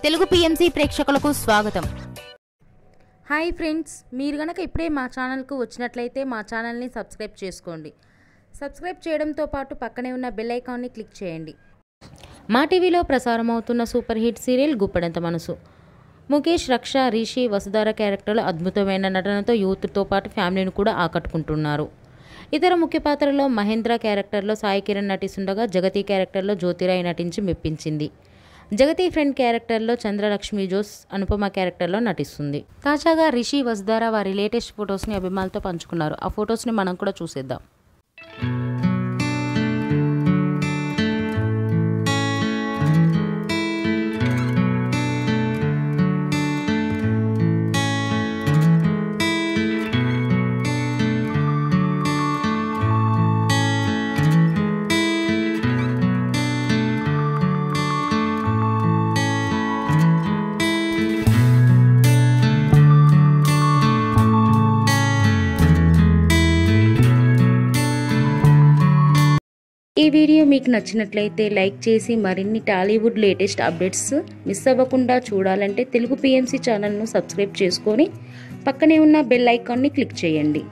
Telugu PMC ప్రేక్షకులకు స్వాగతం. Hi friends, మీరు గనక ఇప్పుడే మా ఛానల్కు వచ్చినట్లయితే మా ఛానల్ని సబ్స్క్రైబ్ చేసుకోండి. సబ్స్క్రైబ్ చేయడంతో పాటు పక్కనే ఉన్న బెల్ ఐకాన్ని క్లిక్ చేయండి. మా టీవీలో ప్రసారం అవుతున్న సూపర్ హిట్ సీరియల్ గుప్పెడంత మనసు. ముఖేష్, రక్ష, రిషి, వసుధార క్యారెక్టర్లు అద్భుతమైన నటనతో యూత్తో పాటు ఫ్యామిలీని కూడా ఆకట్టుకుంటున్నారు. ఇతర ముఖ్య పాత్రలో మహేంద్ర క్యారెక్టర్లో సాయి కిరణ్ నటిస్తుండగా జగతి క్యారెక్టర్లో జ్యోతిరాయ్ నటించి మెప్పించింది. జగతి ఫ్రెండ్ క్యారెక్టర్లో చంద్రలక్ష్మి జోస్ అనుపమ క్యారెక్టర్లో నటిస్తుంది. తాజాగా రిషి, వసుధార వారి లేటెస్ట్ ఫొటోస్ని అభిమానులతో పంచుకున్నారు. ఆ ఫొటోస్ని మనం కూడా చూసేద్దాం. ఈ వీడియో మీకు నచ్చినట్లయితే లైక్ చేసి మరిన్ని టాలీవుడ్ లేటెస్ట్ అప్డేట్స్ మిస్ అవ్వకుండా చూడాలంటే తెలుగు పిఎంసి ఛానల్ను సబ్స్క్రైబ్ చేసుకొని పక్కనే ఉన్న బెల్ ఐకాన్ని క్లిక్ చేయండి.